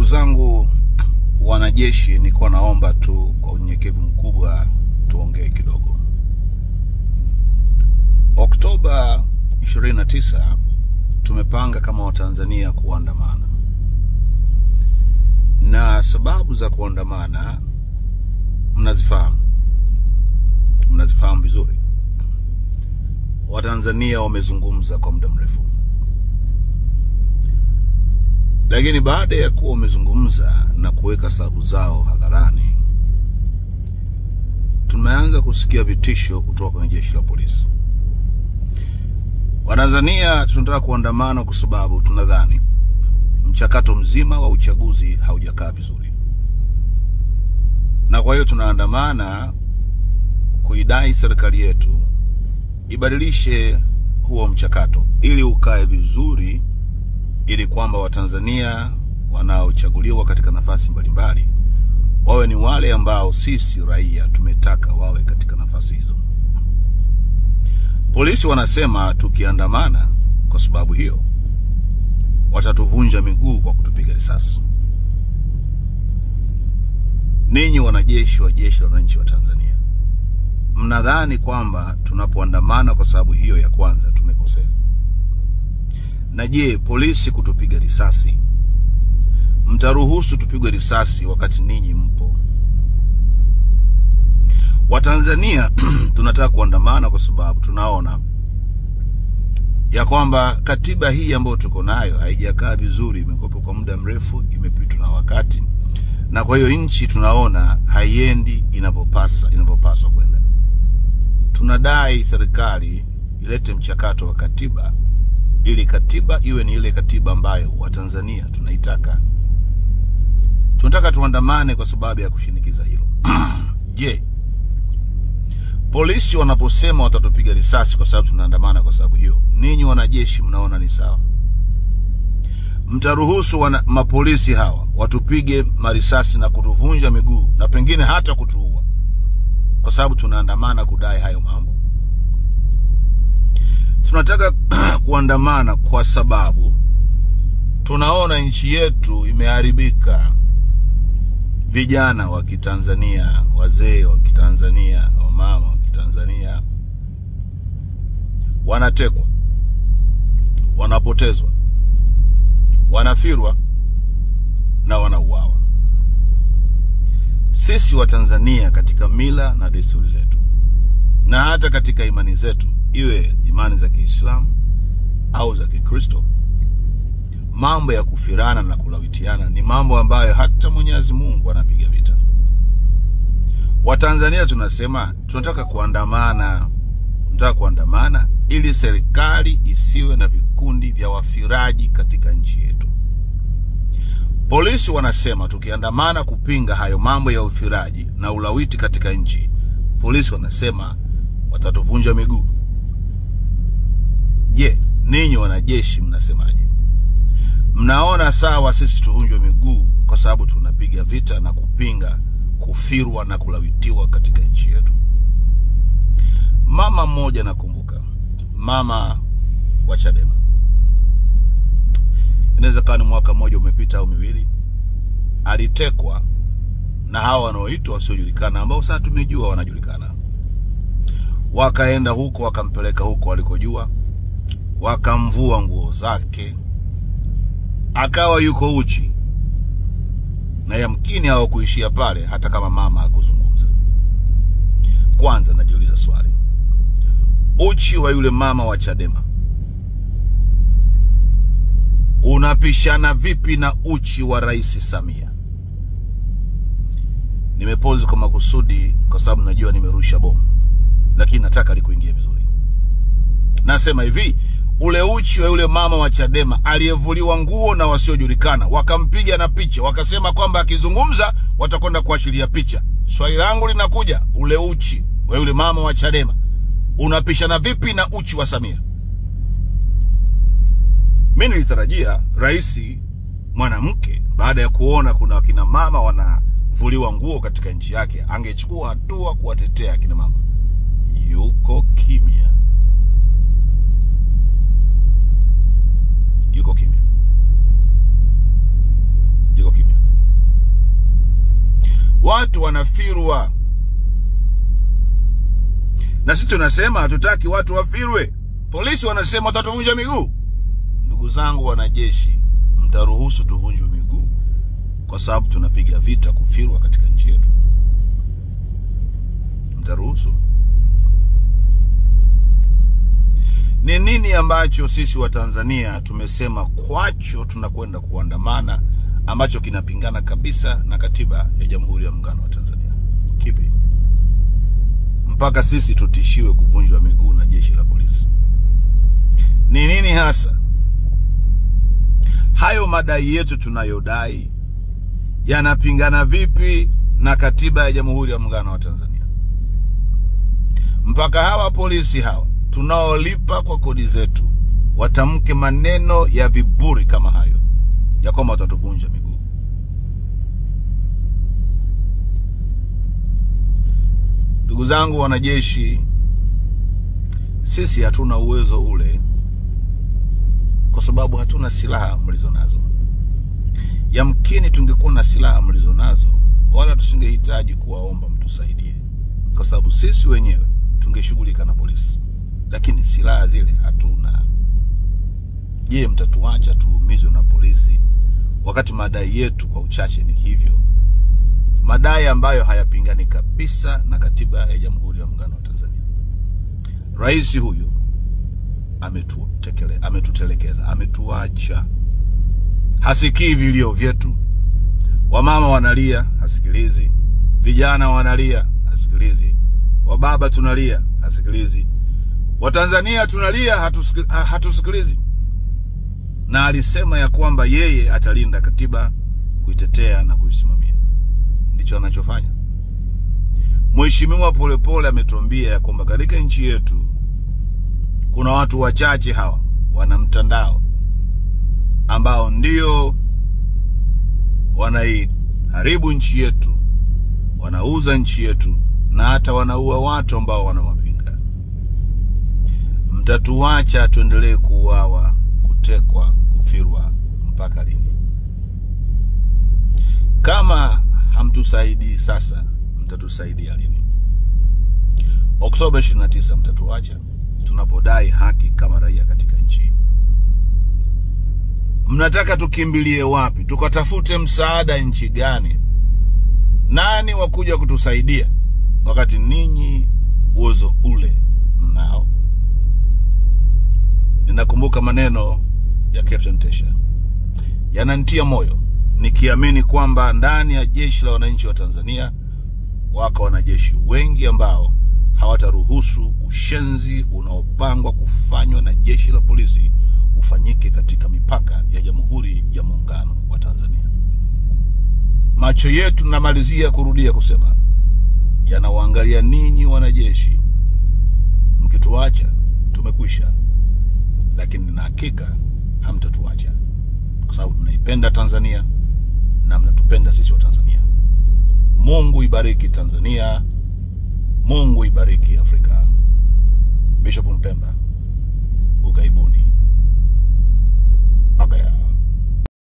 zangu wanajeshi, nilikuwa naomba tu kwa unyenyekevu mkubwa tuongee kidogo. Oktoba 29 tumepanga kama Watanzania kuandamana. Na sababu za kuandamana mnazifahamu vizuri. Watanzania wamezungumza kwa muda mrefu. Lakini baada ya kuwa wamezungumza na kuweka sababu zao hadharani, tumeanza kusikia vitisho kutoka kwenye jeshi la polisi. Watanzania tunataka kuandamana kwa sababu tunadhani mchakato mzima wa uchaguzi haujakaa vizuri. Na kwa hiyo tunaandamana kuidai serikali yetu ibadilishe huo mchakato ili ukae vizuri, ili kwamba Watanzania wanaochaguliwa katika nafasi mbalimbali wawe ni wale ambao sisi raia tumetaka wawe katika nafasi hizo. Polisi wanasema tukiandamana kwa sababu hiyo watatuvunja miguu kwa kutupiga risasi. Ninyi wanajeshi wa jeshi la wananchi wa Tanzania, mnadhani kwamba tunapoandamana kwa sababu hiyo ya kwanza tumekosea? Na je, polisi kutupiga risasi, mtaruhusu tupigwe risasi wakati ninyi mpo? Watanzania tunataka kuandamana kwa sababu tunaona ya kwamba katiba hii ambayo tuko nayo haijakaa vizuri, imekopa kwa muda mrefu, imepitwa na wakati. Na kwa hiyo nchi tunaona haiendi inavyopaswa kwenda. Tunadai serikali ilete mchakato wa katiba ili katiba iwe ni ile katiba ambayo Watanzania tunaitaka. Tunataka tuandamane kwa sababu ya kushinikiza hilo. Je, polisi wanaposema watatupiga risasi kwa sababu tunaandamana kwa sababu hiyo, ninyi wanajeshi mnaona ni sawa? Mtaruhusu mapolisi hawa watupige marisasi na kutuvunja miguu na pengine hata kutuua kwa sababu tunaandamana kudai hayo mambo? Tunataka kuandamana kwa sababu tunaona nchi yetu imeharibika. Vijana wa Kitanzania, wazee wa Kitanzania, wamama wa Kitanzania wanatekwa, wanapotezwa, wanafirwa na wanauawa. Sisi wa Tanzania katika mila na desturi zetu na hata katika imani zetu, iwe imani za Kiislamu au za Kikristo, mambo ya kufirana na kulawitiana ni mambo ambayo hata Mwenyezi Mungu anapiga vita. Watanzania tunasema tunataka kuandamana ili serikali isiwe na vikundi vya wafiraji katika nchi yetu. Polisi wanasema tukiandamana kupinga hayo mambo ya ufiraji na ulawiti katika nchi, polisi wanasema watatuvunja miguu. Je, ninyi wanajeshi mnasemaje? Mnaona sawa sisi tuvunjwe miguu kwa sababu tunapiga vita na kupinga kufirwa na kulawitiwa katika nchi yetu? Mama mmoja nakumbuka, mama wa Chadema, inaweza kuwa ni mwaka mmoja umepita au miwili, alitekwa na hawa wanaoitwa wasiojulikana ambao sasa tumejua wanajulikana. Wakaenda huko, wakampeleka huko walikojua, wakamvua nguo zake, akawa yuko uchi. Na yamkini hawakuishia pale, hata kama mama hakuzungumza. Kwanza najiuliza swali, uchi wa yule mama wa Chadema unapishana vipi na uchi wa Rais Samia? Nimepozi kwa makusudi kwa sababu najua nimerusha bomu, lakini nataka likuingie vizuri. Nasema hivi, ule uchi wa yule mama wa Chadema aliyevuliwa nguo na wasiojulikana, wakampiga na picha, wakasema kwamba akizungumza watakwenda kuashiria picha. Swali langu linakuja, ule uchi wa yule mama wa Chadema unapishana vipi na uchi wa Samia? Mimi nilitarajia rais mwanamke, baada ya kuona kuna wakina mama wanavuliwa nguo katika nchi yake, angechukua hatua kuwatetea akina mama. Yuko kimya. Yuko kimya. Watu wanafirwa. Na sisi tunasema hatutaki watu wafirwe. Polisi wanasema watatuvunja miguu. Ndugu zangu wanajeshi, mtaruhusu tuvunjwe miguu kwa sababu tunapiga vita kufirwa katika nchi yetu? Mtaruhusu? Ni nini ambacho sisi wa Tanzania tumesema kwacho tunakwenda kuandamana ambacho kinapingana kabisa na katiba ya Jamhuri ya Muungano wa Tanzania? Kipi? Mpaka sisi tutishiwe kuvunjwa miguu na jeshi la polisi? Ni nini hasa? Hayo madai yetu tunayodai yanapingana vipi na katiba ya Jamhuri ya Muungano wa Tanzania? Mpaka hawa polisi hawa tunaolipa kwa kodi zetu watamke maneno ya viburi kama hayo ya kwamba watatuvunja miguu. Ndugu zangu wanajeshi, sisi hatuna uwezo ule kwa sababu hatuna silaha mlizonazo. Yamkini tungekuwa na silaha mlizonazo, wala tusingehitaji kuwaomba mtusaidie, kwa sababu sisi wenyewe tungeshughulika na polisi. Lakini silaha zile hatuna. Je, mtatuacha tuumizwe na polisi wakati madai yetu kwa uchache ni hivyo? Madai ambayo hayapingani kabisa na katiba ya Jamhuri ya Muungano wa Tanzania. Rais huyu ametutelekeza, ametuacha. Hasikii vilio vyetu. Wamama wanalia, hasikilizi. Vijana wanalia, hasikilizi. Wababa tunalia, hasikilizi. Watanzania tunalia, hatusikilizi. Na alisema ya kwamba yeye atalinda katiba, kuitetea na kuisimamia. Ndicho anachofanya. Mheshimiwa Polepole ametuambia ya kwamba katika nchi yetu kuna watu wachache hawa wana mtandao ambao ndio wanaiharibu nchi yetu, wanauza nchi yetu, na hata wanaua watu ambao wanawapinga. Mtatuacha tuendelee kuuawa, kutekwa, kufirwa mpaka lini? Kama hamtusaidii sasa, mtatusaidia lini? Oktoba 29 mtatuacha tunapodai haki kama raia katika nchi? Mnataka tukimbilie wapi? Tukatafute msaada nchi gani? Nani wakuja kutusaidia wakati ninyi uwezo ule mnao? Ninakumbuka maneno ya Captain Tesha, yananitia moyo nikiamini kwamba ndani ya jeshi la wananchi wa Tanzania wako wanajeshi wengi ambao hawataruhusu ushenzi unaopangwa kufanywa na jeshi la polisi ufanyike katika mipaka ya Jamhuri ya Muungano wa Tanzania. Macho yetu, namalizia kurudia kusema, yanawaangalia ninyi wanajeshi. Mkituacha tumekwisha, lakini na hakika hamtatuacha kwa sababu mnaipenda Tanzania na mnatupenda sisi wa Tanzania. Mungu ibariki Tanzania. Mungu ibariki Afrika. Bishop Mpemba, ugaibuni.